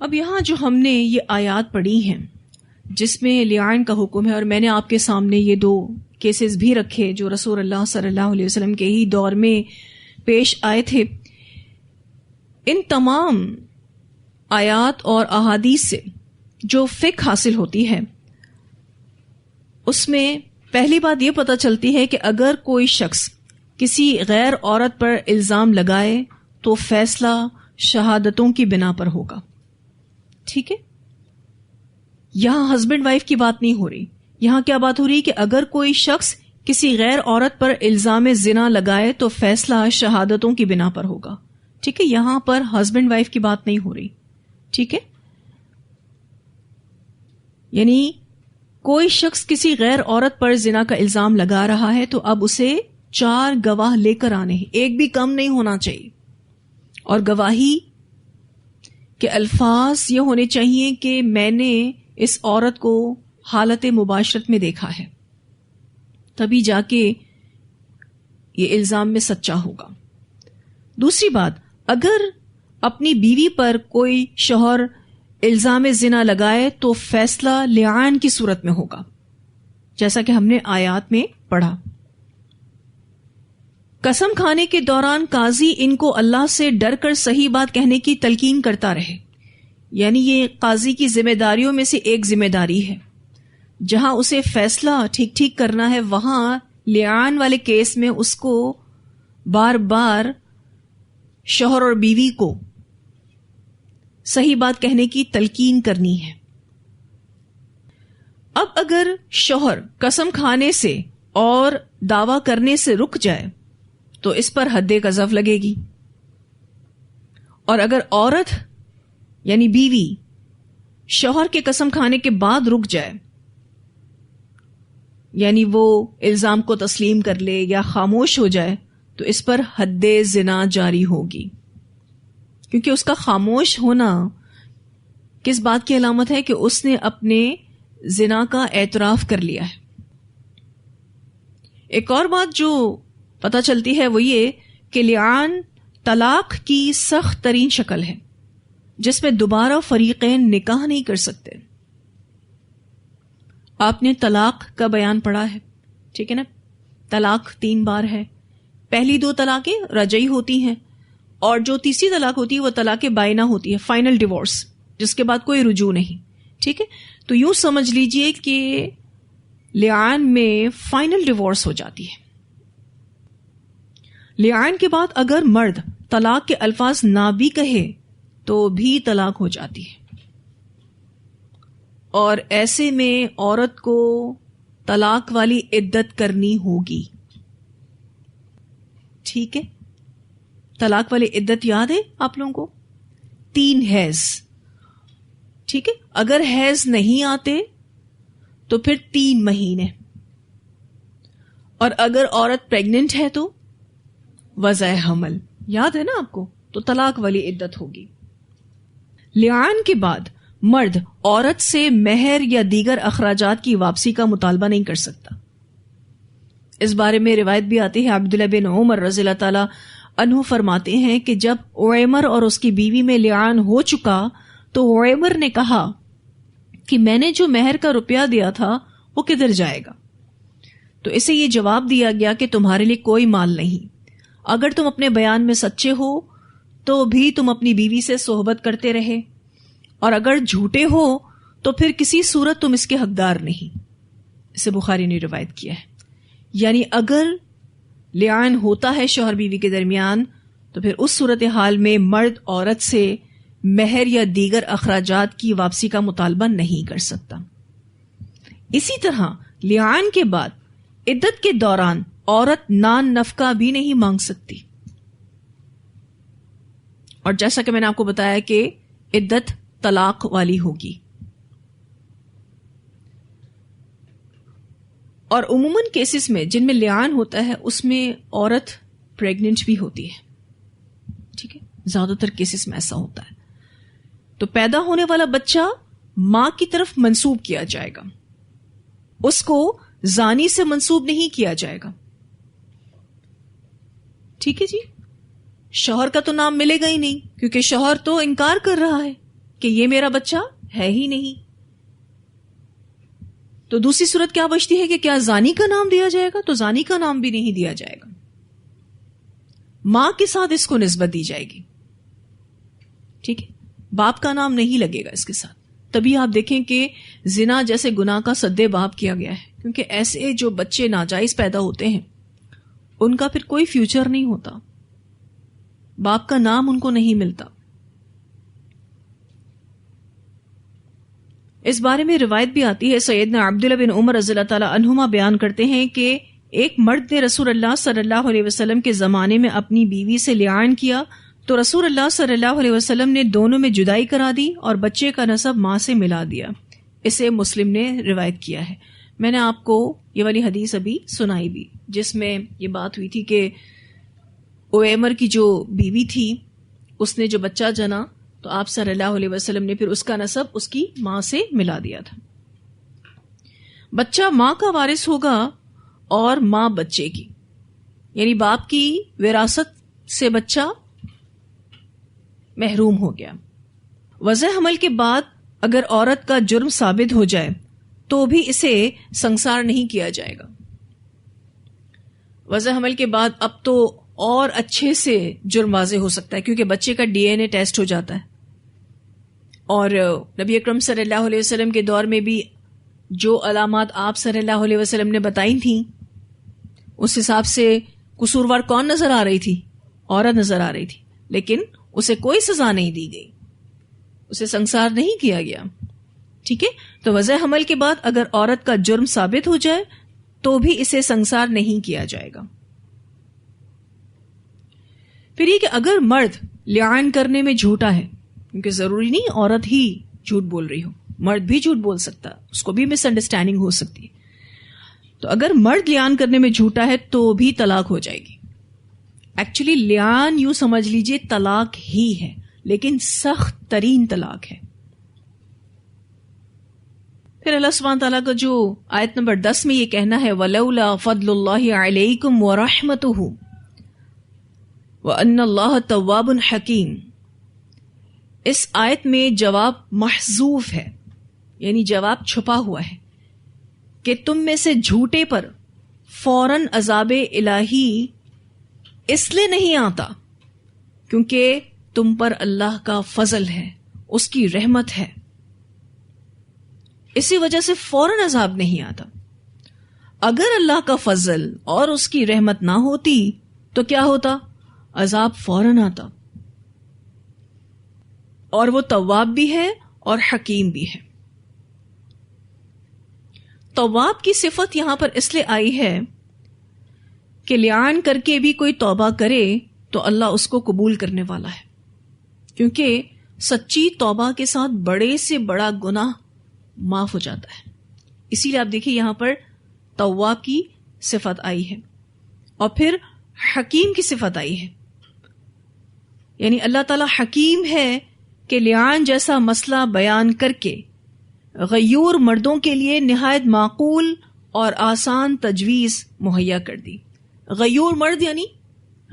اب یہاں جو ہم نے یہ آیات پڑھی ہیں جس میں لعان کا حکم ہے، اور میں نے آپ کے سامنے یہ 2 کیسز بھی رکھے جو رسول اللہ صلی اللہ علیہ وسلم کے ہی دور میں پیش آئے تھے، ان تمام آیات اور احادیث سے جو فقہ حاصل ہوتی ہے اس میں پہلی بات یہ پتہ چلتی ہے کہ اگر کوئی شخص کسی غیر عورت پر الزام لگائے تو فیصلہ شہادتوں کی بنا پر ہوگا. ٹھیک ہے، یہاں ہسبینڈ وائف کی بات نہیں ہو رہی، یہاں کیا بات ہو رہی کہ اگر کوئی شخص کسی غیر عورت پر الزام زنا لگائے تو فیصلہ شہادتوں کی بنا پر ہوگا. ٹھیک ہے، یہاں پر ہسبینڈ وائف کی بات نہیں ہو رہی. ٹھیک ہے، یعنی کوئی شخص کسی غیر عورت پر زنا کا الزام لگا رہا ہے تو اب اسے 4 گواہ لے کر آنے ہیں، ایک بھی کم نہیں ہونا چاہیے، اور گواہی کے الفاظ یہ ہونے چاہیے کہ میں نے اس عورت کو حالت مباشرت میں دیکھا ہے، تبھی جا کے یہ الزام میں سچا ہوگا. دوسری بات، اگر اپنی بیوی پر کوئی شوہر الزام زنا لگائے تو فیصلہ لعان کی صورت میں ہوگا، جیسا کہ ہم نے آیات میں پڑھا. قسم کھانے کے دوران قاضی ان کو اللہ سے ڈر کر صحیح بات کہنے کی تلقین کرتا رہے، یعنی یہ قاضی کی ذمہ داریوں میں سے ایک ذمہ داری ہے. جہاں اسے فیصلہ ٹھیک ٹھیک کرنا ہے وہاں لعان والے کیس میں اس کو بار بار شوہر اور بیوی کو صحیح بات کہنے کی تلقین کرنی ہے. اب اگر شوہر قسم کھانے سے اور دعویٰ کرنے سے رک جائے تو اس پر حد قذف لگے گی، اور اگر عورت یعنی بیوی شوہر کے قسم کھانے کے بعد رک جائے، یعنی وہ الزام کو تسلیم کر لے یا خاموش ہو جائے، تو اس پر حد زنا جاری ہوگی. کیونکہ اس کا خاموش ہونا کس بات کی علامت ہے کہ اس نے اپنے زنا کا اعتراف کر لیا ہے. ایک اور بات جو پتہ چلتی ہے وہ یہ کہ لعان طلاق کی سخت ترین شکل ہے جس میں دوبارہ فریقین نکاح نہیں کر سکتے. آپ نے طلاق کا بیان پڑھا ہے، ٹھیک ہے نا، طلاق 3 بار ہے. پہلی 2 طلاقیں رجعی ہوتی ہیں، اور جو تیسری طلاق ہوتی ہے وہ طلاق بائنہ ہوتی ہے، فائنل ڈیورس، جس کے بعد کوئی رجوع نہیں. ٹھیک ہے، تو یوں سمجھ لیجئے کہ لعان میں فائنل ڈیورس ہو جاتی ہے. لعان کے بعد اگر مرد طلاق کے الفاظ نہ بھی کہے تو بھی طلاق ہو جاتی ہے، اور ایسے میں عورت کو طلاق والی عدت کرنی ہوگی. ٹھیک ہے، طلاق والی عدت یاد ہے آپ لوگوں کو؟ 3 حیض. ٹھیک ہے، اگر حیض نہیں آتے تو پھر 3 مہینے، اور اگر عورت پریگننٹ ہے تو وضع حمل، یاد ہے نا آپ کو، تو طلاق والی عدت ہوگی. لعان کے بعد مرد عورت سے مہر یا دیگر اخراجات کی واپسی کا مطالبہ نہیں کر سکتا. اس بارے میں روایت بھی آتی ہے، عبداللہ بن عمر رضی اللہ تعالی عنہ فرماتے ہیں کہ جب عیمر اور اس کی بیوی میں لعان ہو چکا تو عیمر نے کہا کہ میں نے جو مہر کا روپیہ دیا تھا وہ کدھر جائے گا؟ تو اسے یہ جواب دیا گیا کہ تمہارے لیے کوئی مال نہیں. اگر تم اپنے بیان میں سچے ہو تو بھی تم اپنی بیوی سے صحبت کرتے رہے، اور اگر جھوٹے ہو تو پھر کسی صورت تم اس کے حقدار نہیں. اسے بخاری نے روایت کیا ہے. یعنی اگر لعان ہوتا ہے شوہر بیوی کے درمیان تو پھر اس صورتحال میں مرد عورت سے مہر یا دیگر اخراجات کی واپسی کا مطالبہ نہیں کر سکتا. اسی طرح لعان کے بعد عدت کے دوران عورت نان نفقہ بھی نہیں مانگ سکتی، اور جیسا کہ میں نے آپ کو بتایا کہ عدت طلاق والی ہوگی. اور عموماً کیسز میں جن میں لعان ہوتا ہے اس میں عورت پریگننٹ بھی ہوتی ہے. ٹھیک ہے، زیادہ تر کیسز میں ایسا ہوتا ہے. تو پیدا ہونے والا بچہ ماں کی طرف منسوب کیا جائے گا، اس کو زانی سے منسوب نہیں کیا جائے گا. ٹھیک ہے جی، شوہر کا تو نام ملے گا ہی نہیں کیونکہ شوہر تو انکار کر رہا ہے کہ یہ میرا بچہ ہے ہی نہیں. تو دوسری صورت کیا بچتی ہے کہ کیا زانی کا نام دیا جائے گا؟ تو زانی کا نام بھی نہیں دیا جائے گا. ماں کے ساتھ اس کو نسبت دی جائے گی. ٹھیک ہے, باپ کا نام نہیں لگے گا اس کے ساتھ. تبھی آپ دیکھیں کہ زنا جیسے گناہ کا سدے باپ کیا گیا ہے, کیونکہ ایسے جو بچے ناجائز پیدا ہوتے ہیں ان کا پھر کوئی فیوچر نہیں ہوتا, باپ کا نام ان کو نہیں ملتا. اس بارے میں روایت بھی آتی ہے, سیدنا عبداللہ بن عمر رضی اللہ تعالی عنہما بیان کرتے ہیں کہ ایک مرد نے رسول اللہ صلی اللہ علیہ وسلم کے زمانے میں اپنی بیوی سے لعان کیا تو رسول اللہ صلی اللہ علیہ وسلم نے دونوں میں جدائی کرا دی اور بچے کا نسب ماں سے ملا دیا. اسے مسلم نے روایت کیا ہے. میں نے آپ کو یہ والی حدیث ابھی سنائی بھی, جس میں یہ بات ہوئی تھی کہ اویمر کی جو بیوی تھی اس نے جو بچہ جنا تو آپ صلی اللہ علیہ وسلم نے پھر اس کا نسب اس کی ماں سے ملا دیا تھا. بچہ ماں کا وارث ہوگا اور ماں بچے کی, یعنی باپ کی وراثت سے بچہ محروم ہو گیا. وضع حمل کے بعد اگر عورت کا جرم ثابت ہو جائے تو بھی اسے سنسار نہیں کیا جائے گا. وضع حمل کے بعد اب تو اور اچھے سے جرم واضح ہو سکتا ہے, کیونکہ بچے کا ڈی این اے ٹیسٹ ہو جاتا ہے. اور نبی اکرم صلی اللہ علیہ وسلم کے دور میں بھی جو علامات آپ صلی اللہ علیہ وسلم نے بتائی تھیں اس حساب سے قصوروار کون نظر آ رہی تھی؟ عورت نظر آ رہی تھی, لیکن اسے کوئی سزا نہیں دی گئی, اسے سنسار نہیں کیا گیا. ٹھیک ہے, تو وضع حمل کے بعد اگر عورت کا جرم ثابت ہو جائے تو بھی اسے سنسار نہیں کیا جائے گا. پھر یہ کہ اگر مرد لعان کرنے میں جھوٹا ہے, کیونکہ ضروری نہیں عورت ہی جھوٹ بول رہی ہو, مرد بھی جھوٹ بول سکتا, اس کو بھی مس انڈرسٹینڈنگ ہو سکتی ہے. تو اگر مرد لعان کرنے میں جھوٹا ہے تو بھی طلاق ہو جائے گی. ایکچولی لعان یوں سمجھ لیجئے طلاق ہی ہے, لیکن سخت ترین طلاق ہے. پھر اللہ سبحانہ تعالیٰ کا جو آیت نمبر 10 میں یہ کہنا ہے وَلَوْلَا فَضْلُ اللَّهِ عَلَيْكُمْ وَرَحْمَتُهُ وَأَنَّ اللَّهَ تَوَّابٌ حَكِيمٌ, اس آیت میں جواب محذوف ہے, یعنی جواب چھپا ہوا ہے کہ تم میں سے جھوٹے پر فوراً عذاب الہی اس لیے نہیں آتا کیونکہ تم پر اللہ کا فضل ہے, اس کی رحمت ہے, اسی وجہ سے فوراً عذاب نہیں آتا. اگر اللہ کا فضل اور اس کی رحمت نہ ہوتی تو کیا ہوتا؟ عذاب فوراً آتا. اور وہ تواب بھی ہے اور حکیم بھی ہے. تواب کی صفت یہاں پر اس لیے آئی ہے کہ لعان کر کے بھی کوئی توبہ کرے تو اللہ اس کو قبول کرنے والا ہے, کیونکہ سچی توبہ کے ساتھ بڑے سے بڑا گناہ معاف ہو جاتا ہے. اسی لیے آپ دیکھیے یہاں پر تواب کی صفت آئی ہے اور پھر حکیم کی صفت آئی ہے, یعنی اللہ تعالی حکیم ہے کہ لعان جیسا مسئلہ بیان کر کے غیور مردوں کے لیے نہایت معقول اور آسان تجویز مہیا کر دی. غیور مرد یعنی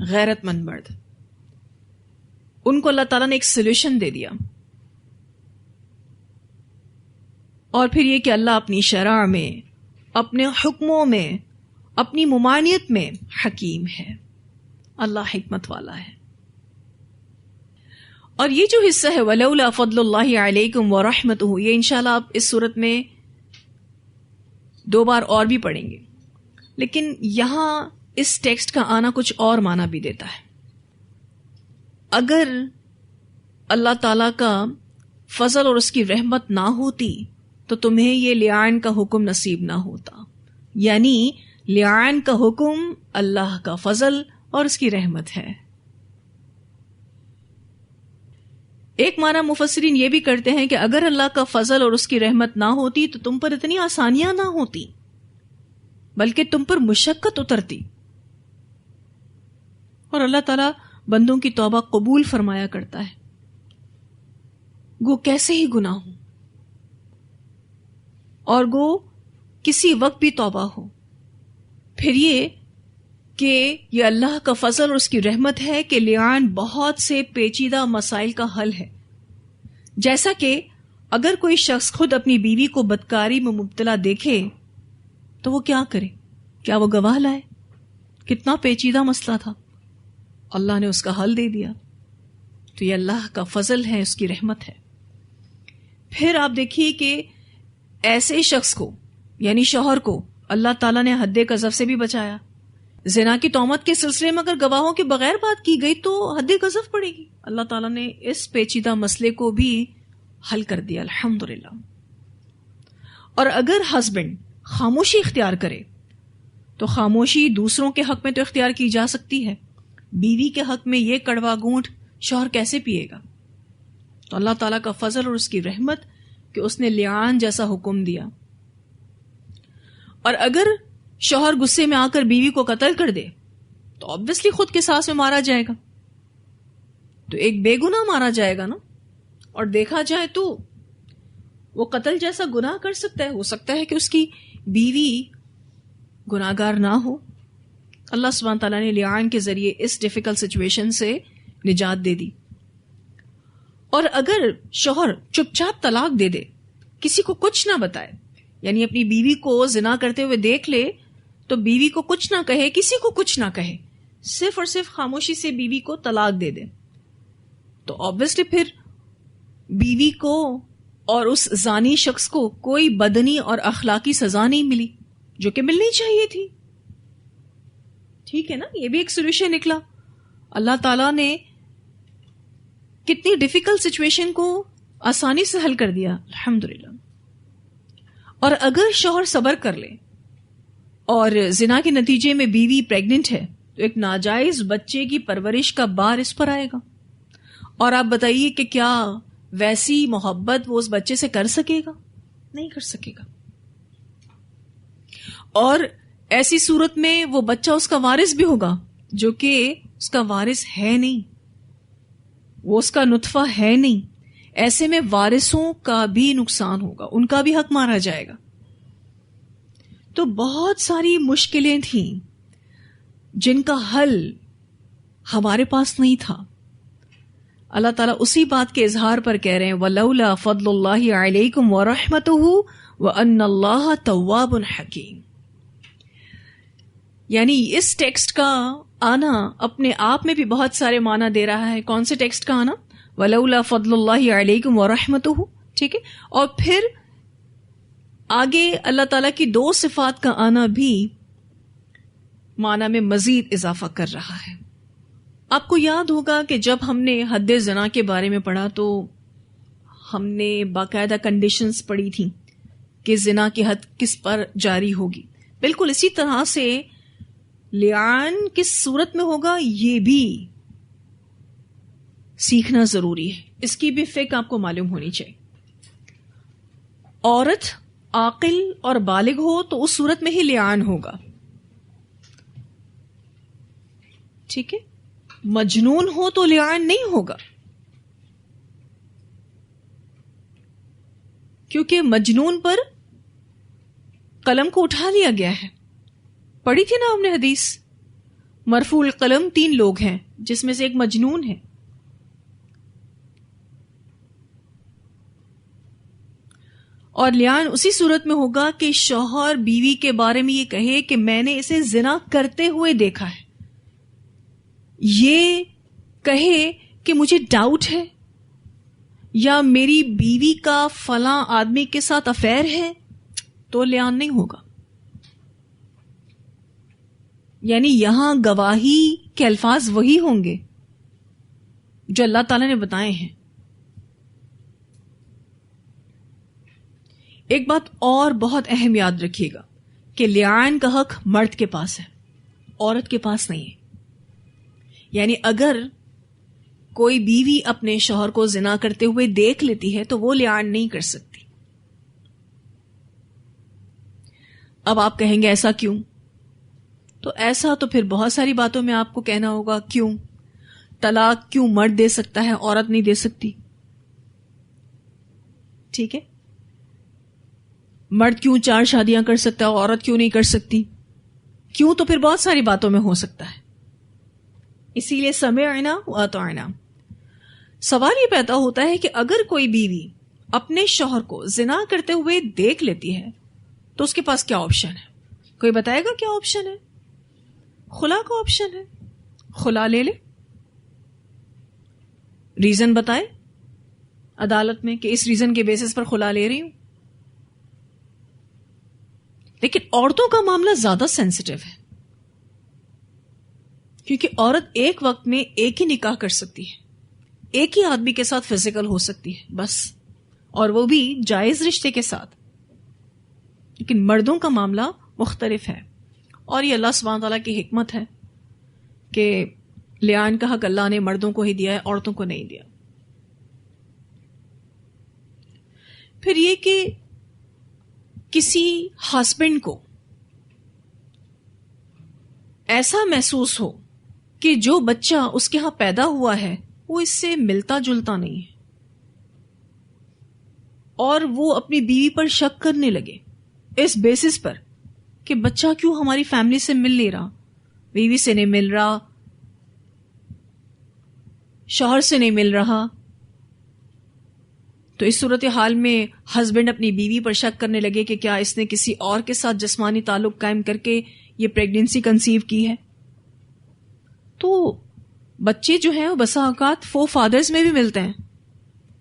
غیرت مند مرد, ان کو اللہ تعالیٰ نے ایک سولوشن دے دیا. اور پھر یہ کہ اللہ اپنی شرع میں, اپنے حکموں میں, اپنی ممانعت میں حکیم ہے, اللہ حکمت والا ہے. اور یہ جو حصہ ہے وَلَوْلَا فَضْلُ اللَّهِ عَلَيْكُمْ وَرَحْمَتُهُ, یہ انشاءاللہ آپ اس صورت میں 2 بار اور بھی پڑھیں گے, لیکن یہاں اس ٹیکسٹ کا آنا کچھ اور معنی بھی دیتا ہے. اگر اللہ تعالی کا فضل اور اس کی رحمت نہ ہوتی تو تمہیں یہ لعان کا حکم نصیب نہ ہوتا. یعنی لعان کا حکم اللہ کا فضل اور اس کی رحمت ہے. ایک معنی مفسرین یہ بھی کرتے ہیں کہ اگر اللہ کا فضل اور اس کی رحمت نہ ہوتی تو تم پر اتنی آسانیاں نہ ہوتی, بلکہ تم پر مشقت اترتی. اور اللہ تعالیٰ بندوں کی توبہ قبول فرمایا کرتا ہے, گو کیسے ہی گناہ ہو اور گو کسی وقت بھی توبہ ہو. پھر یہ کہ یہ اللہ کا فضل اور اس کی رحمت ہے کہ لعان بہت سے پیچیدہ مسائل کا حل ہے. جیسا کہ اگر کوئی شخص خود اپنی بیوی کو بدکاری میں مبتلا دیکھے تو وہ کیا کرے؟ کیا وہ گواہ لائے؟ کتنا پیچیدہ مسئلہ تھا، اللہ نے اس کا حل دے دیا. تو یہ اللہ کا فضل ہے، اس کی رحمت ہے. پھر آپ دیکھیے کہ ایسے شخص کو یعنی شوہر کو اللہ تعالیٰ نے حد قذف سے بھی بچایا. زنا کی تہمت کے سلسلے میں اگر گواہوں کے بغیر بات کی گئی تو حد قذف پڑے گی. اللہ تعالیٰ نے اس پیچیدہ مسئلے کو بھی حل کر دیا الحمدللہ. اور اگر ہسبینڈ خاموشی اختیار کرے تو خاموشی دوسروں کے حق میں تو اختیار کی جا سکتی ہے، بیوی کے حق میں یہ کڑوا گھونٹ شوہر کیسے پیے گا؟ تو اللہ تعالیٰ کا فضل اور اس کی رحمت کہ اس نے لعان جیسا حکم دیا. اور اگر شوہر غصے میں آ کر بیوی کو قتل کر دے تو obviously خود کے ساس میں مارا جائے گا، تو ایک بے گناہ مارا جائے گا نا. اور دیکھا جائے تو وہ قتل جیسا گناہ کر سکتا ہے، ہو سکتا ہے کہ اس کی بیوی گناہگار نہ ہو. اللہ سبحانہ تعالیٰ نے لعان کے ذریعے اس ڈیفیکلٹ سچویشن سے نجات دے دی. اور اگر شوہر چپ چاپ طلاق دے دے، کسی کو کچھ نہ بتائے، یعنی اپنی بیوی کو زنا کرتے ہوئے دیکھ لے تو بیوی کو کچھ نہ کہے، کسی کو کچھ نہ کہے، صرف اور صرف خاموشی سے بیوی کو طلاق دے دے، تو obviously پھر بیوی کو اور اس زانی شخص کو کوئی بدنی اور اخلاقی سزا نہیں ملی جو کہ ملنی چاہیے تھی. ٹھیک ہے نا، یہ بھی ایک سولوشن نکلا. اللہ تعالیٰ نے کتنی ڈیفیکلٹ سچویشن کو آسانی سے حل کر دیا الحمدللہ. اور اگر شوہر صبر کر لے اور زنا کے نتیجے میں بیوی پریگننٹ ہے تو ایک ناجائز بچے کی پرورش کا بار اس پر آئے گا. اور آپ بتائیے کہ کیا ویسی محبت وہ اس بچے سے کر سکے گا؟ نہیں کر سکے گا. اور ایسی صورت میں وہ بچہ اس کا وارث بھی ہوگا جو کہ اس کا وارث ہے نہیں، وہ اس کا نطفہ ہے نہیں. ایسے میں وارثوں کا بھی نقصان ہوگا، ان کا بھی حق مارا جائے گا. تو بہت ساری مشکلیں تھیں جن کا حل ہمارے پاس نہیں تھا. اللہ تعالیٰ اسی بات کے اظہار پر کہہ رہے ہیں وَلَوْلَا فَضْلُ اللَّهِ عَلَيْكُمْ وَرَحْمَتُهُ وَأَنَّ اللَّهَ تَوَّابٌ حَكِيمٌ. یعنی اس ٹیکسٹ کا آنا اپنے آپ میں بھی بہت سارے معنی دے رہا ہے. کون سے ٹیکسٹ کا آنا؟ وَلَوْلَا فَضْلُ اللَّهِ عَلَيْكُمْ وَرَحْمَتُهُ. ٹھیک ہے. اور پھر آگے اللہ تعالیٰ کی دو صفات کا آنا بھی معنی میں مزید اضافہ کر رہا ہے. آپ کو یاد ہوگا کہ جب ہم نے حد زنا کے بارے میں پڑھا تو ہم نے باقاعدہ کنڈیشنز پڑھی تھیں کہ زنا کی حد کس پر جاری ہوگی. بالکل اسی طرح سے لعان کس صورت میں ہوگا یہ بھی سیکھنا ضروری ہے. اس کی بھی فکر آپ کو معلوم ہونی چاہیے. عورت عاقل اور بالغ ہو تو اس صورت میں ہی لعان ہوگا. ٹھیک ہے. مجنون ہو تو لعان نہیں ہوگا، کیونکہ مجنون پر قلم کو اٹھا لیا گیا ہے. پڑھی تھی نا ہم نے حدیث، مرفوع القلم 3 لوگ ہیں جس میں سے ایک مجنون ہے. اور لعان اسی صورت میں ہوگا کہ شوہر بیوی کے بارے میں یہ کہے کہ میں نے اسے زنا کرتے ہوئے دیکھا ہے، یہ کہے کہ مجھے ڈاؤٹ ہے، یا میری بیوی کا فلاں آدمی کے ساتھ افیئر ہے، تو لعان نہیں ہوگا. یعنی یہاں گواہی کے الفاظ وہی ہوں گے جو اللہ تعالی نے بتائے ہیں. ایک بات اور بہت اہم یاد رکھیے گا کہ لعان کا حق مرد کے پاس ہے، عورت کے پاس نہیں ہے. یعنی اگر کوئی بیوی اپنے شوہر کو زنا کرتے ہوئے دیکھ لیتی ہے تو وہ لعان نہیں کر سکتی. اب آپ کہیں گے ایسا کیوں؟ تو ایسا تو پھر بہت ساری باتوں میں آپ کو کہنا ہوگا. کیوں؟ طلاق کیوں مرد دے سکتا ہے، عورت نہیں دے سکتی؟ ٹھیک ہے. مرد کیوں 4 شادیاں کر سکتا ہے، عورت کیوں نہیں کر سکتی؟ کیوں؟ تو پھر بہت ساری باتوں میں ہو سکتا ہے. اسی لیے سمعنا واطعنا. سوال یہ پیدا ہوتا ہے کہ اگر کوئی بیوی اپنے شوہر کو زنا کرتے ہوئے دیکھ لیتی ہے تو اس کے پاس کیا آپشن ہے؟ کوئی بتائے گا کیا آپشن ہے؟ خلا کا آپشن ہے. خلا لے لے, ریزن بتائے عدالت میں کہ اس ریزن کے بیسس پر خلا لے رہی ہوں. لیکن عورتوں کا معاملہ زیادہ سینسٹیو ہے, کیونکہ عورت ایک وقت میں ایک ہی نکاح کر سکتی ہے, ایک ہی آدمی کے ساتھ فزیکل ہو سکتی ہے بس, اور وہ بھی جائز رشتے کے ساتھ. لیکن مردوں کا معاملہ مختلف ہے, اور یہ اللہ سبحانہ تعالیٰ کی حکمت ہے کہ لیان کا حق اللہ نے مردوں کو ہی دیا ہے, عورتوں کو نہیں دیا. پھر یہ کہ کسی ہسبینڈ کو ایسا محسوس ہو کہ جو بچہ اس کے ہاں پیدا ہوا ہے وہ اس سے ملتا جلتا نہیں ہے, اور وہ اپنی بیوی پر شک کرنے لگے اس بیسس پر کہ بچہ کیوں ہماری فیملی سے مل نہیں رہا, بیوی سے نہیں مل رہا, شوہر سے نہیں مل رہا. تو اس صورتحال میں ہسبینڈ اپنی بیوی پر شک کرنے لگے کہ کیا اس نے کسی اور کے ساتھ جسمانی تعلق قائم کر کے یہ پریگنینسی کنسیو کی ہے. تو بچے جو ہیں وہ بسا اوقات فور فادرز میں بھی ملتے ہیں.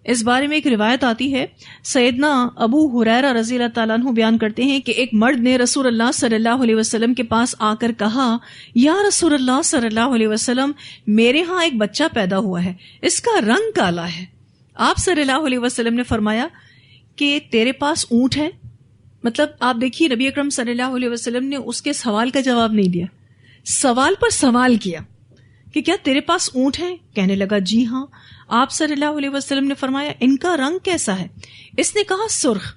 اس بارے میں ایک روایت آتی ہے, سیدنا ابو ہریرہ رضی اللہ تعالیٰ عنہ بیان کرتے ہیں کہ ایک مرد نے رسول اللہ صلی اللہ علیہ وسلم کے پاس آ کر کہا, یا رسول اللہ صلی اللہ علیہ وسلم, میرے ہاں ایک بچہ پیدا ہوا ہے, اس کا رنگ کالا ہے. آپ صلی اللہ علیہ وسلم نے فرمایا کہ تیرے پاس اونٹ ہے. مطلب آپ دیکھیے نبی اکرم صلی اللہ علیہ وسلم نے اس کے سوال کا جواب نہیں دیا, سوال پر سوال کیا کہ کیا تیرے پاس اونٹ ہے؟ کہنے لگا جی ہاں. آپ صلی اللہ علیہ وسلم نے فرمایا ان کا رنگ کیسا ہے؟ اس نے کہا سرخ.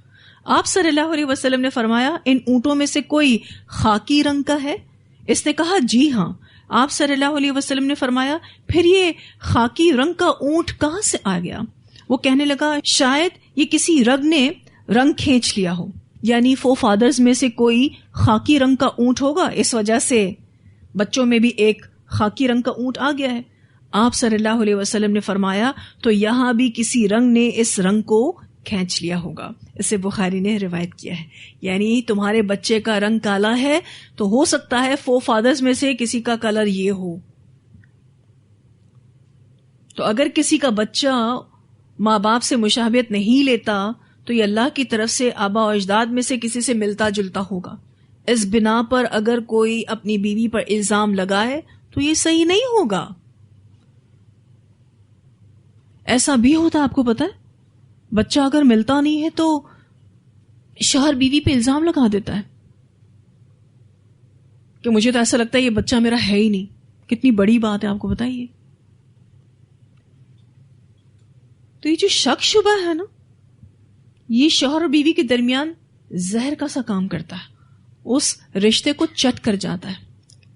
آپ صلی اللہ علیہ وسلم نے فرمایا ان اونٹوں میں سے کوئی خاکی رنگ کا ہے؟ اس نے کہا جی ہاں. آپ صلی اللہ علیہ وسلم نے فرمایا پھر یہ خاکی رنگ کا اونٹ کہاں سے آ گیا؟ وہ کہنے لگا شاید یہ کسی رگ نے رنگ کھینچ لیا ہو, یعنی فور فادرز میں سے کوئی خاکی رنگ کا اونٹ ہوگا, اس وجہ سے بچوں میں بھی ایک خاکی رنگ کا اونٹ آ گیا ہے. آپ صلی اللہ علیہ وسلم نے فرمایا تو یہاں بھی کسی رنگ نے اس رنگ کو کھینچ لیا ہوگا. اسے بخاری نے روایت کیا ہے. یعنی تمہارے بچے کا رنگ کالا ہے تو ہو سکتا ہے فور فادرز میں سے کسی کا کلر یہ ہو. تو اگر کسی کا بچہ ماں باپ سے مشابہت نہیں لیتا تو یہ اللہ کی طرف سے آبا و اجداد میں سے کسی سے ملتا جلتا ہوگا. اس بنا پر اگر کوئی اپنی بیوی پر الزام لگائے تو یہ صحیح نہیں ہوگا. ایسا بھی ہوتا آپ کو پتا ہے, بچہ اگر ملتا نہیں ہے تو شوہر بیوی پہ الزام لگا دیتا ہے کہ مجھے تو ایسا لگتا ہے یہ بچہ میرا ہے ہی نہیں. کتنی بڑی بات ہے آپ کو بتائیے. تو یہ جو شک شبہ ہے نا, یہ شوہر اور بیوی کے درمیان زہر کا سا کام کرتا ہے, اس رشتے کو چٹ کر جاتا ہے.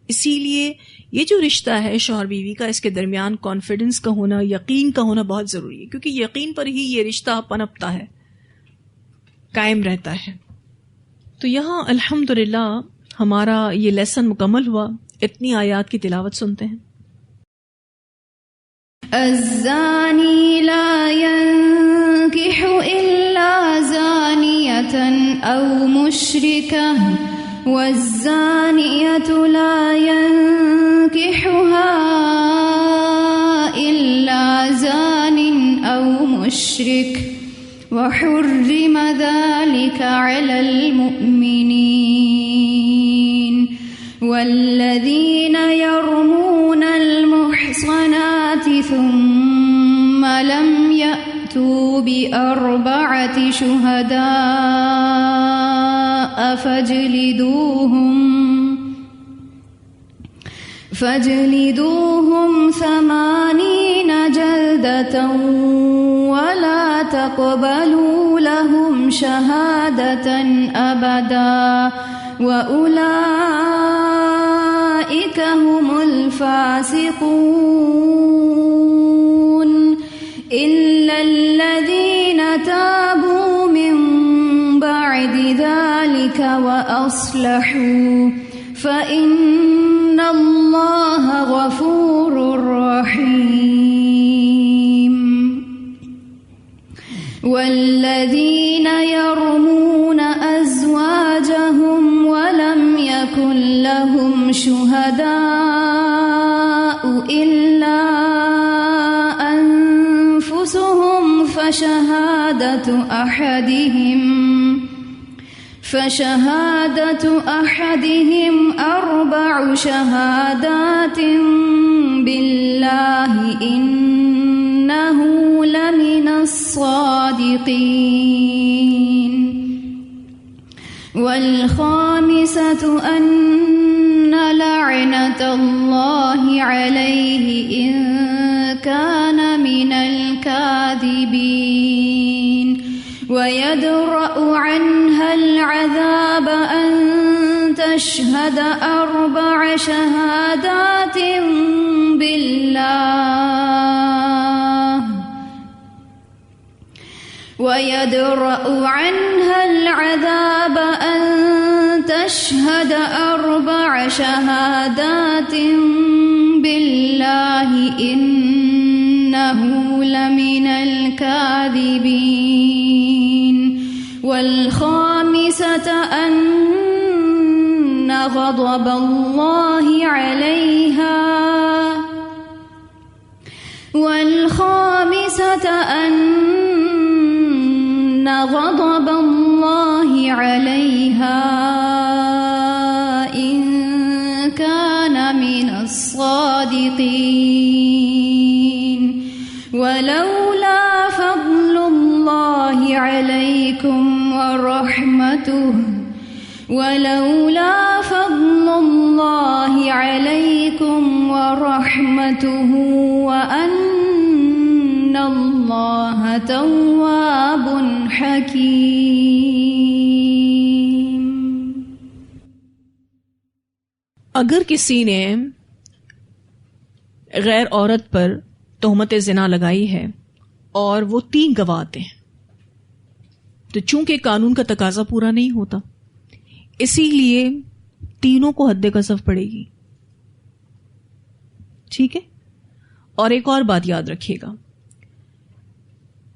اسی لیے یہ جو رشتہ ہے شوہر بیوی کا, اس کے درمیان کانفیڈنس کا ہونا, یقین کا ہونا بہت ضروری ہے, کیونکہ یقین پر ہی یہ رشتہ پنپتا ہے, قائم رہتا ہے. تو یہاں الحمدللہ ہمارا یہ لیسن مکمل ہوا. اتنی آیات کی تلاوت سنتے ہیں. الزانی لا ينكح إلا زانية أو مشركة والزانية لا ينكحها إلا زان أو مشرك وحرم ذلك على المؤمنين والذين يرمون المحصنات ثم لم يأتوا بأربعة شهداء فاجلدوهم 80 جلدة ولا تقبلوا لهم شهادة أبدا وأولئك هم الفاسقون إلا الذين تابوا من بعد ذلك وأصلحوا فإن الله غفور رحيم. الشهداء إلا أنفسهم فشهادة أحدهم 4 شهادات بالله إنه لمن الصادقين والخامسة أن لعنة الله عليه إن كان من الكاذبين ويدرأ عنها العذاب أن تشهد 4 شهادات بالله ويدرأ عنها العذاب أن تشهد 4 شهادات بالله إنه لمن الكاذبين والخامسة أن غضب الله عليها غضب الله عليها إن كان من الصادقين ولولا فضل الله عليكم ورحمته وأن الله تواب حکیم. اگر کسی نے غیر عورت پر تہمت زنا لگائی ہے اور وہ 3 گواہ آتے ہیں تو چونکہ قانون کا تقاضا پورا نہیں ہوتا اسی لیے تینوں کو حد قذف پڑے گی. ٹھیک ہے. اور ایک اور بات یاد رکھیے گا،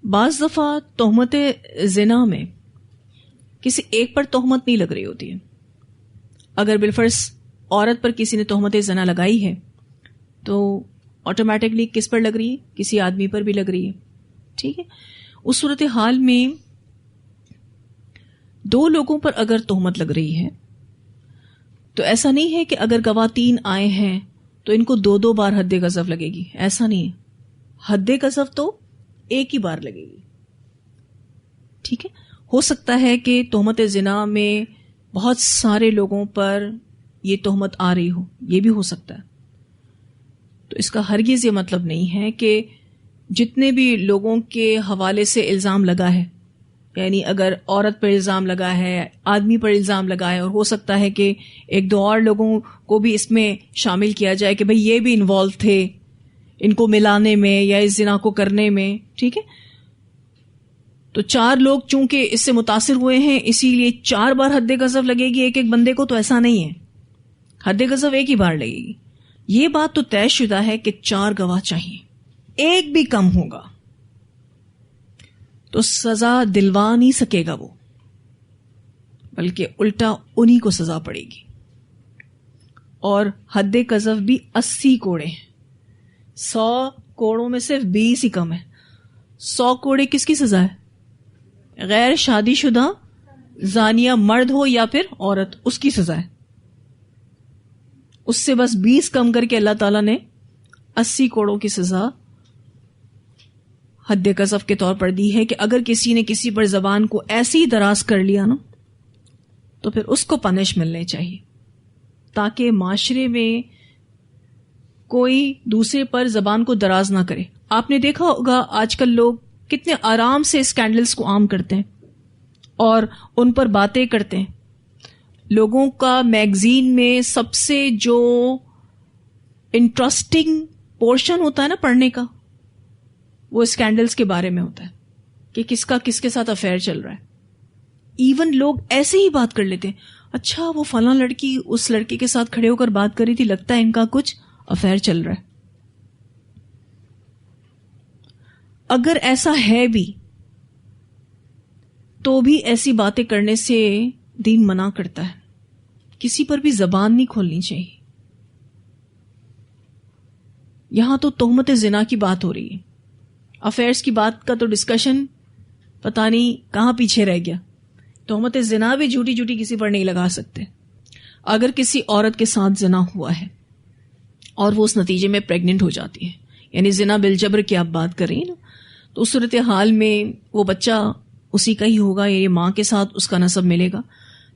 بعض دفعہ تہمت زنا میں کسی ایک پر تہمت نہیں لگ رہی ہوتی ہے. اگر بالفرض عورت پر کسی نے تہمت زنا لگائی ہے تو آٹومیٹکلی کس پر لگ رہی ہے؟ کسی آدمی پر بھی لگ رہی ہے. ٹھیک ہے. اس صورتحال میں 2 لوگوں پر اگر تہمت لگ رہی ہے تو ایسا نہیں ہے کہ اگر گواہ 3 آئے ہیں تو ان کو 2 بار حد قذف لگے گی. ایسا نہیں ہے. حد قذف تو ایک ہی بار لگے گی. ٹھیک ہے. ہو سکتا ہے کہ تہمت زنا میں بہت سارے لوگوں پر یہ تہمت آ رہی ہو، یہ بھی ہو سکتا ہے. تو اس کا ہرگز یہ مطلب نہیں ہے کہ جتنے بھی لوگوں کے حوالے سے الزام لگا ہے، یعنی اگر عورت پر الزام لگا ہے، آدمی پر الزام لگا ہے، اور ہو سکتا ہے کہ 1-2 اور لوگوں کو بھی اس میں شامل کیا جائے کہ بھئی یہ بھی انوالو تھے ان کو ملانے میں یا اس زنا کو کرنے میں. ٹھیک ہے. تو 4 لوگ چونکہ اس سے متاثر ہوئے ہیں اسی لیے 4 بار حد قذف لگے گی ایک بندے کو، تو ایسا نہیں ہے. حد قذف ایک ہی بار لگے گی. یہ بات تو طے شدہ ہے کہ 4 گواہ چاہیے. ایک بھی کم ہوگا تو سزا دلوا نہیں سکے گا وہ، بلکہ الٹا انہی کو سزا پڑے گی. اور حد قذف بھی 80 کوڑے ہیں. 100 کوڑوں میں صرف 20 ہی کم ہے. 100 کوڑے کس کی سزا ہے؟ غیر شادی شدہ زانیہ مرد ہو یا پھر عورت، اس کی سزا ہے. اس سے بس 20 کم کر کے اللہ تعالیٰ نے 80 کوڑوں کی سزا حد قذف کے طور پر دی ہے کہ اگر کسی نے کسی پر زبان کو ایسی ہی دراز کر لیا نا تو پھر اس کو پنش ملنے چاہیے، تاکہ معاشرے میں کوئی دوسرے پر زبان کو دراز نہ کرے. آپ نے دیکھا ہوگا آج کل لوگ کتنے آرام سے اسکینڈلز کو عام کرتے ہیں اور ان پر باتیں کرتے ہیں. لوگوں کا میگزین میں سب سے جو انٹرسٹنگ پورشن ہوتا ہے نا پڑھنے کا، وہ اسکینڈلز کے بارے میں ہوتا ہے کہ کس کا کس کے ساتھ افیئر چل رہا ہے. ایون لوگ ایسے ہی بات کر لیتے ہیں، اچھا وہ فلاں لڑکی اس لڑکے کے ساتھ کھڑے ہو کر بات کری تھی، لگتا ہے ان کا کچھ افیئر چل رہا ہے. اگر ایسا ہے بھی تو بھی ایسی باتیں کرنے سے دین منع کرتا ہے. کسی پر بھی زبان نہیں کھولنی چاہیے. یہاں تو تہمت زنا کی بات ہو رہی ہے. افیئرس کی بات کا تو ڈسکشن پتہ نہیں کہاں پیچھے رہ گیا. تہمت زنا بھی جھوٹی جھوٹی کسی پر نہیں لگا سکتے. اگر کسی عورت کے ساتھ زنا ہوا ہے اور وہ اس نتیجے میں پریگننٹ ہو جاتی ہے, یعنی زنا بالجبر کی آپ بات کر رہی ہیں نا, تو اس صورتحال میں وہ بچہ اسی کا ہی ہوگا, یعنی ماں کے ساتھ اس کا نسب ملے گا.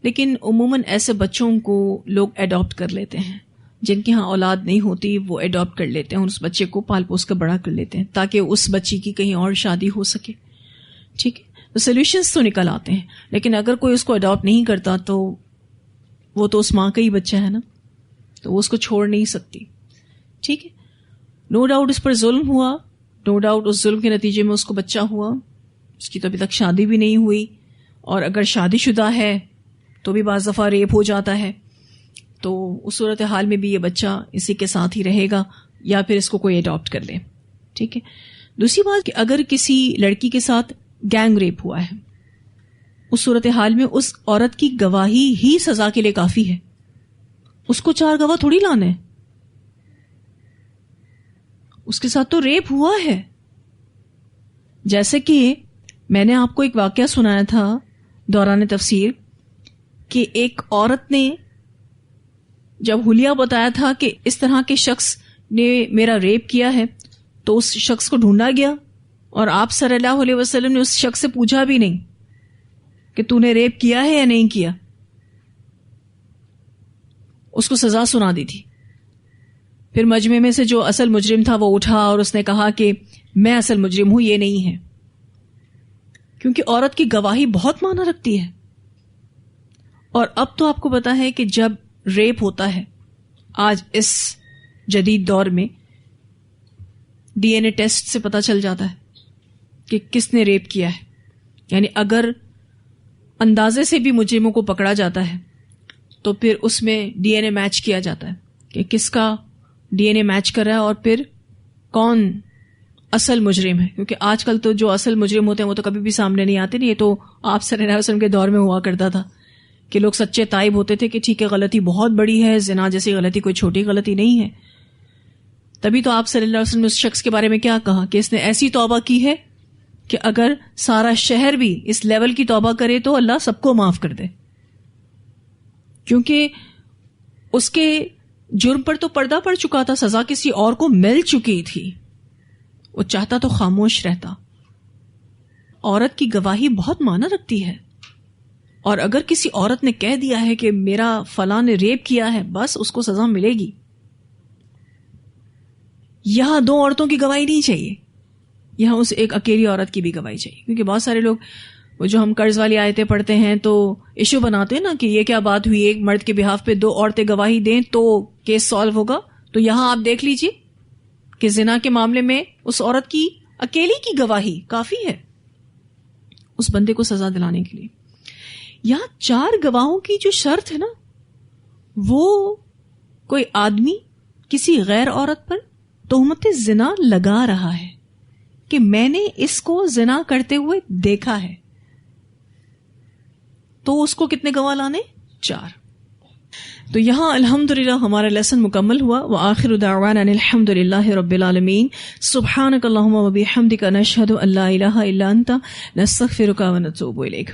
لیکن عموماً ایسے بچوں کو لوگ اڈاپٹ کر لیتے ہیں, جن کے ہاں اولاد نہیں ہوتی وہ اڈاپٹ کر لیتے ہیں, اور اس بچے کو پال پوس کر بڑا کر لیتے ہیں تاکہ اس بچی کی کہیں اور شادی ہو سکے. ٹھیک ہے, تو سولوشنز تو نکل آتے ہیں. لیکن اگر کوئی اس کو اڈاپٹ نہیں کرتا تو وہ تو اس ماں کا ہی بچہ ہے نا, تو وہ اس کو چھوڑ نہیں سکتی. ٹھیک ہے, نو ڈاؤٹ اس پر ظلم ہوا, نو ڈاؤٹ اس ظلم کے نتیجے میں اس کو بچہ ہوا, اس کی تو ابھی تک شادی بھی نہیں ہوئی, اور اگر شادی شدہ ہے تو بھی بعض دفعہ ریپ ہو جاتا ہے, تو اس صورتحال میں بھی یہ بچہ اسی کے ساتھ ہی رہے گا یا پھر اس کو کوئی اڈاپٹ کر لے. ٹھیک ہے. دوسری بات کہ اگر کسی لڑکی کے ساتھ گینگ ریپ ہوا ہے, اس صورتحال میں اس عورت کی گواہی ہی سزا کے لیے کافی ہے. اس کو 4 گواہ تھوڑی لانا ہے, اس کے ساتھ تو ریپ ہوا ہے. جیسے کہ میں نے آپ کو ایک واقعہ سنایا تھا دوران تفسیر کہ ایک عورت نے جب حلیہ بتایا تھا کہ اس طرح کے شخص نے میرا ریپ کیا ہے, تو اس شخص کو ڈھونڈا گیا, اور آپ صلی اللہ علیہ وسلم نے اس شخص سے پوچھا بھی نہیں کہ تو نے ریپ کیا ہے یا نہیں کیا, اس کو سزا سنا دی تھی. پھر مجمع میں سے جو اصل مجرم تھا وہ اٹھا اور اس نے کہا کہ میں اصل مجرم ہوں, یہ نہیں ہے, کیونکہ عورت کی گواہی بہت معنی رکھتی ہے. اور اب تو آپ کو پتا ہے کہ جب ریپ ہوتا ہے آج اس جدید دور میں, ڈی این اے ٹیسٹ سے پتا چل جاتا ہے کہ کس نے ریپ کیا ہے. یعنی اگر اندازے سے بھی مجرموں کو پکڑا جاتا ہے تو پھر اس میں ڈی این اے میچ کیا جاتا ہے کہ کس کا ڈی این اے میچ کر رہا ہے اور پھر کون اصل مجرم ہے. کیونکہ آج کل تو جو اصل مجرم ہوتے ہیں وہ تو کبھی بھی سامنے نہیں آتے. نہیں, یہ تو آپ صلی اللہ علیہ وسلم کے دور میں ہوا کرتا تھا کہ لوگ سچے تائب ہوتے تھے کہ ٹھیک ہے غلطی بہت بڑی ہے, زنا جیسی غلطی کوئی چھوٹی غلطی نہیں ہے. تبھی تو آپ صلی اللہ علیہ وسلم نے اس شخص کے بارے میں کیا کہا کہ اس نے ایسی توبہ کی ہے کہ اگر سارا شہر بھی اس لیول کی توبہ کرے تو اللہ سب کو معاف کر دے. کیونکہ اس کے جرم پر تو پردہ پڑ چکا تھا, سزا کسی اور کو مل چکی تھی, وہ چاہتا تو خاموش رہتا. عورت کی گواہی بہت معنی رکھتی ہے, اور اگر کسی عورت نے کہہ دیا ہے کہ میرا فلاں نے ریپ کیا ہے, بس اس کو سزا ملے گی. یہاں 2 عورتوں کی گواہی نہیں چاہیے, یہاں اس ایک اکیلی عورت کی بھی گواہی چاہیے. کیونکہ بہت سارے لوگ وہ جو ہم قرض والی آیتیں پڑھتے ہیں تو ایشو بناتے ہیں نا کہ یہ کیا بات ہوئی, ایک مرد کے بہاف پہ 2 عورتیں گواہی دیں تو کیس سالو ہوگا. تو یہاں آپ دیکھ لیجئے کہ زنا کے معاملے میں اس عورت کی اکیلی کی گواہی کافی ہے اس بندے کو سزا دلانے کے لیے. یہاں 4 گواہوں کی جو شرط ہے نا, وہ کوئی آدمی کسی غیر عورت پر تہمت زنا لگا رہا ہے کہ میں نے اس کو زنا کرتے ہوئے دیکھا ہے, تو اس کو کتنے گواہ لانے؟ 4. تو یہاں الحمدللہ ہمارا لیسن مکمل ہوا. وآخر دعوانا ان الحمدللہ رب العالمین. سبحانک اللہم و بحمدک نشہد ان لا الہ الا انت نستغفرک و نتوب الیک.